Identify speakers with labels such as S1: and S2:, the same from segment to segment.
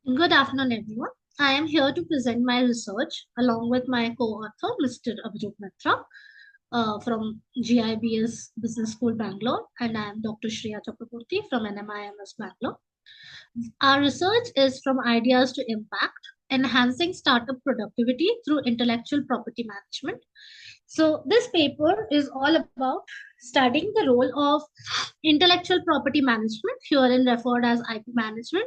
S1: Good afternoon, everyone. I am here to present my research along with my co-author, Mr. Abhiroop Mitra, from GIBS Business School, Bangalore, and I am Dr. Shreya Chakraborthy from NMIMS, Bangalore. Our research is from ideas to impact, enhancing startup productivity through intellectual property management. So, this paper is all about studying the role of intellectual property management, herein referred as IP management,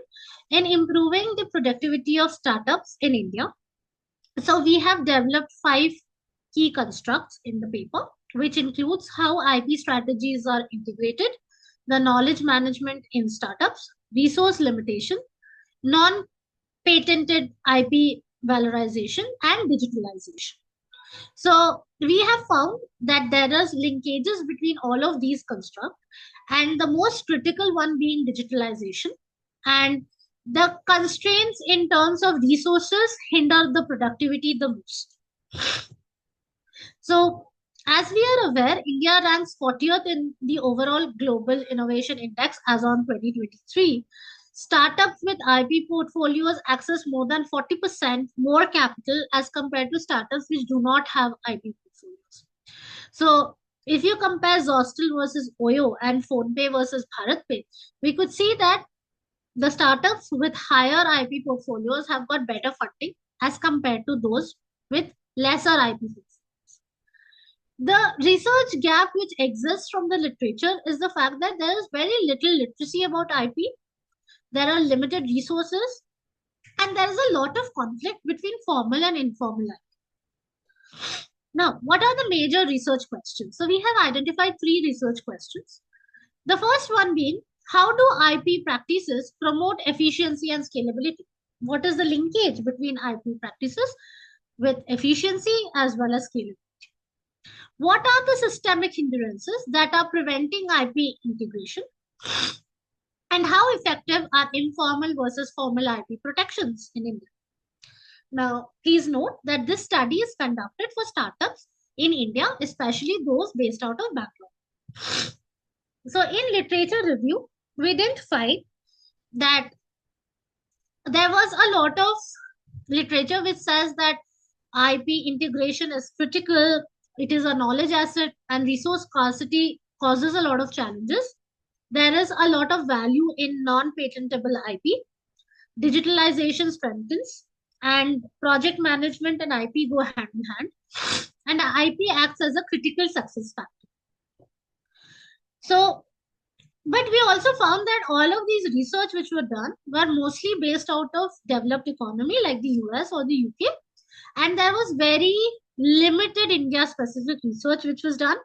S1: in improving the productivity of startups in India. So, we have developed five key constructs in the paper, which includes how IP strategies are integrated, the knowledge management in startups, resource limitation, non patented IP valorization, and digitalization. So we have found that there is linkages between all of these constructs, and the most critical one being digitalization. And the constraints in terms of resources hinder the productivity the most. So, as we are aware, India ranks 40th in the overall Global Innovation Index as on 2023. Startups with IP portfolios access more than 40% more capital as compared to startups which do not have IP portfolios. So, if you compare Zostel versus Oyo and PhonePe versus BharatPe, we could see that the startups with higher IP portfolios have got better funding as compared to those with lesser IP portfolios. The research gap which exists from the literature is the fact that there is very little literacy about IP, there are limited resources, and there is a lot of conflict between formal and informal IP. Now, what are the major research questions? So, we have identified three research questions. The first one being, how do IP practices promote efficiency and scalability? What is the linkage between IP practices with efficiency as well as scalability? What are the systemic hindrances that are preventing IP integration? And how effective are informal versus formal IP protections in India? Now, please note that this study is conducted for startups in India, especially those based out of Bangalore. So, in literature review, we didn't find that there was a lot of literature which says that IP integration is critical, it is a knowledge asset, and resource scarcity causes a lot of challenges. There is a lot of value in non patentable IP. Digitalization strengthens, and project management and IP go hand in hand. And IP acts as a critical success factor. So, but we also found that all of these research which were done were mostly based out of developed economy like the US or the UK, and there was very limited India specific research which was done.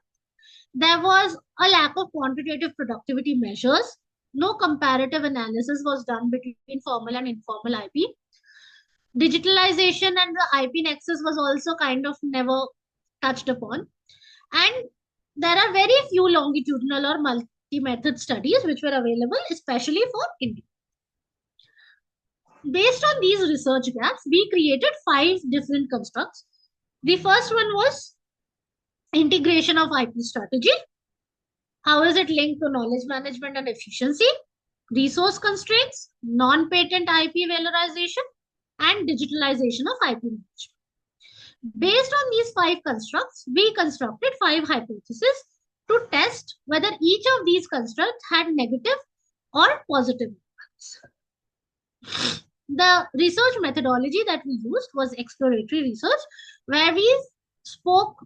S1: There was a lack of quantitative productivity measures. No comparative analysis was done between formal and informal IP. Digitalization and the IP nexus was also kind of never touched upon. And there are very few longitudinal or multi-method studies which were available, especially for India. Based on these research gaps, we created five different constructs. The first one was integration of IP strategy. How is it linked to knowledge management and efficiency, resource constraints, non-patent IP valorization, and digitalization of IP management? Based on these five constructs, we constructed five hypotheses to test whether each of these constructs had negative or positive impacts. The research methodology that we used was exploratory research, where we spoke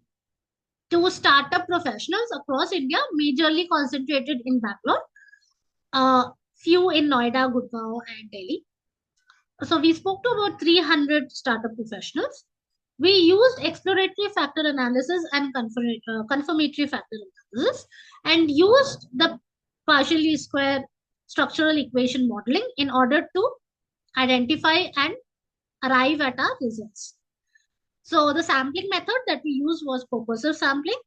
S1: to startup professionals across India, majorly concentrated in Bangalore, few in Noida, Gurgaon, and Delhi. So we spoke to about 300 startup professionals. We used exploratory factor analysis and confirmatory factor analysis, and used the partially square structural equation modeling in order to identify and arrive at our results. So the sampling method that we used was purposive sampling,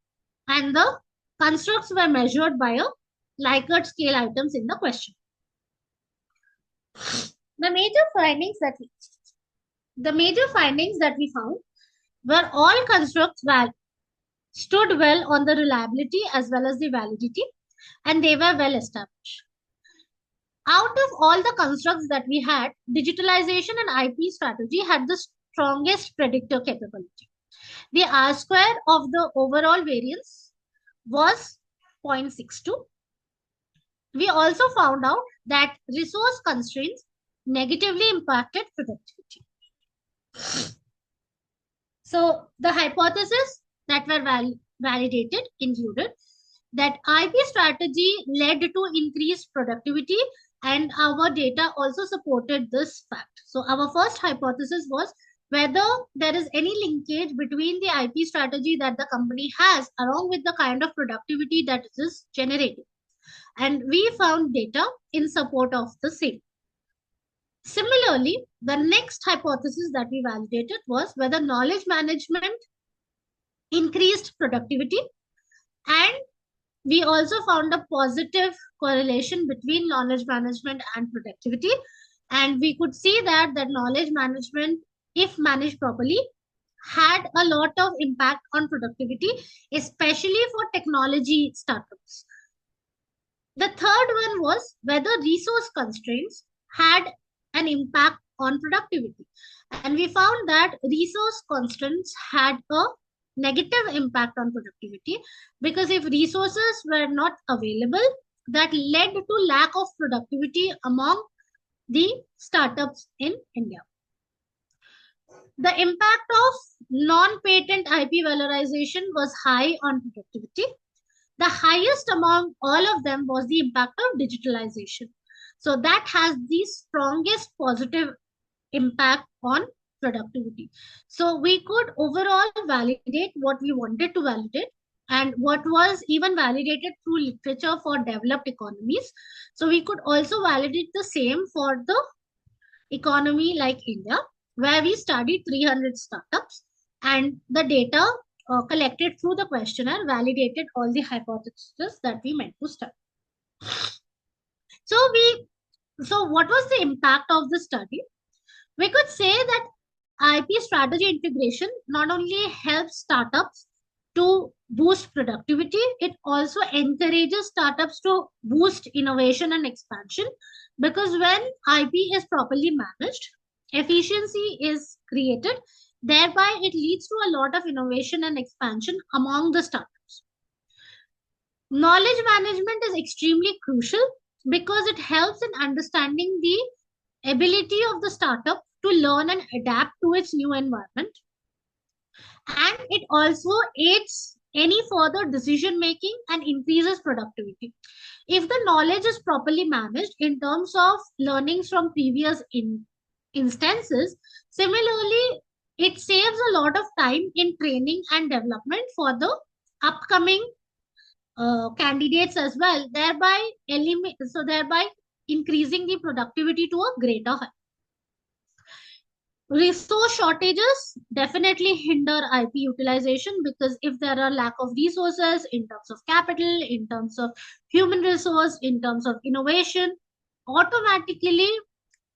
S1: and the constructs were measured by a Likert scale items in the question. The major findings that we found were all constructs stood well on the reliability as well as the validity, and they were well established. Out of all the constructs that we had, digitalization and IP strategy had the strongest predictor capability. The R square of the overall variance was 0.62. We also found out that resource constraints negatively impacted productivity. So the hypotheses that were validated included that IP strategy led to increased productivity, and our data also supported this fact. So our first hypothesis was whether there is any linkage between the IP strategy that the company has along with the kind of productivity that it is generating. And we found data in support of the same. Similarly, the next hypothesis that we validated was whether knowledge management increased productivity, and we also found a positive correlation between knowledge management and productivity. And we could see that knowledge management, if managed properly, had a lot of impact on productivity, especially for technology startups. The third one was whether resource constraints had an impact on productivity. And we found that resource constraints had a negative impact on productivity, because if resources were not available, that led to lack of productivity among the startups in India. The impact of non-patent IP valorization was high on productivity. The highest among all of them was the impact of digitalization. So that has the strongest positive impact on productivity. So we could overall validate what we wanted to validate and what was even validated through literature for developed economies. So we could also validate the same for the economy like India, where we studied 300 startups, and the data collected through the questionnaire validated all the hypotheses that we meant to study. So what was the impact of the study? We could say that IP strategy integration not only helps startups to boost productivity, it also encourages startups to boost innovation and expansion, because when IP is properly managed, efficiency is created. Thereby, it leads to a lot of innovation and expansion among the startups. Knowledge management is extremely crucial because it helps in understanding the ability of the startup to learn and adapt to its new environment. And it also aids any further decision making and increases productivity. If the knowledge is properly managed in terms of learnings from previous instances, similarly, it saves a lot of time in training and development for the upcoming candidates as well, thereby increasing the productivity to a greater height. Resource shortages definitely hinder IP utilization, because if there are lack of resources in terms of capital, in terms of human resource, in terms of innovation, automatically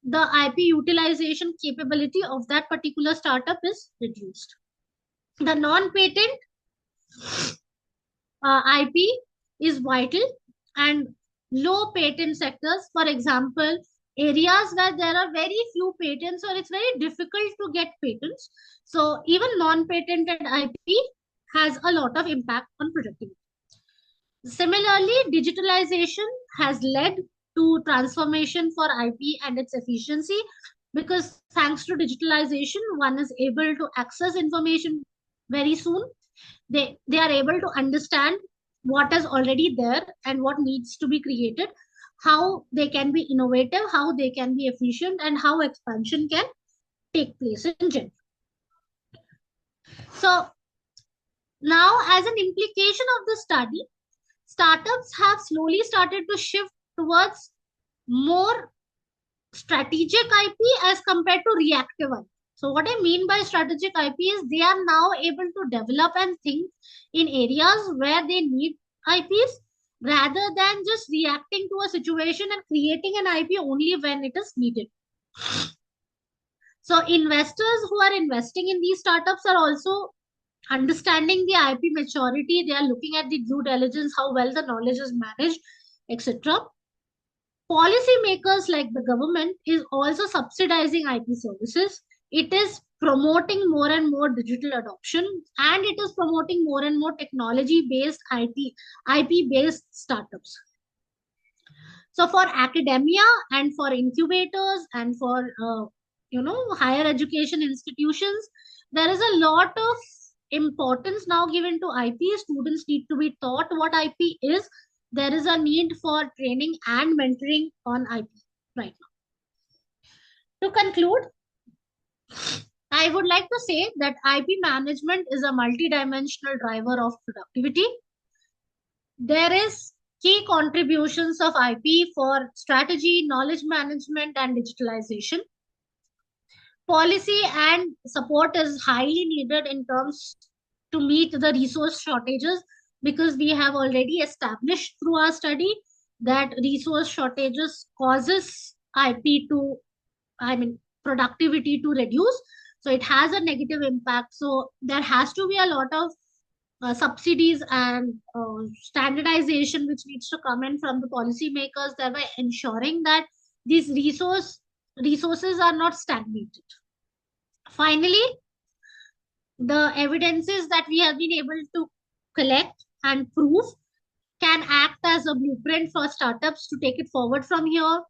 S1: the IP utilization capability of that particular startup is reduced. The non-patent IP is vital, and low patent sectors, for example, areas where there are very few patents or it's very difficult to get patents. So even non-patented IP has a lot of impact on productivity. Similarly, digitalization has led to transformation for IP and its efficiency, because thanks to digitalization, one is able to access information very soon. They are able to understand what is already there and what needs to be created, how they can be innovative, how they can be efficient, and how expansion can take place in general. So now, as an implication of the study, startups have slowly started to shift towards more strategic IP as compared to reactive IP. So what I mean by strategic IP is they are now able to develop and think in areas where they need IPs, rather than just reacting to a situation and creating an IP only when it is needed. So investors who are investing in these startups are also understanding the IP maturity. They are looking at the due diligence, how well the knowledge is managed, etc. Policymakers like the government is also subsidizing IP services. It is promoting more and more digital adoption, and it is promoting more and more technology based IP based startups. So for academia and for incubators and for higher education institutions, there is a lot of importance now given to IP. Students need to be taught what IP is. There is a need for training and mentoring on IP right now. To conclude, I would like to say that IP management is a multidimensional driver of productivity. There is key contributions of IP for strategy, knowledge management, and digitalization. Policy and support is highly needed in terms to meet the resource shortages, because we have already established through our study that resource shortages causes IP to, I mean, productivity to reduce. So it has a negative impact. So there has to be a lot of subsidies and standardization which needs to come in from the policymakers, thereby ensuring that these resources are not stagnated. Finally, the evidences that we have been able to collect and prove can act as a blueprint for startups to take it forward from here,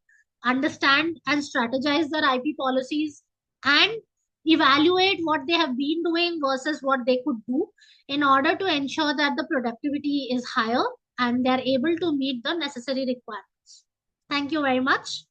S1: understand and strategize their IP policies, and evaluate what they have been doing versus what they could do in order to ensure that the productivity is higher and they are able to meet the necessary requirements. Thank you very much.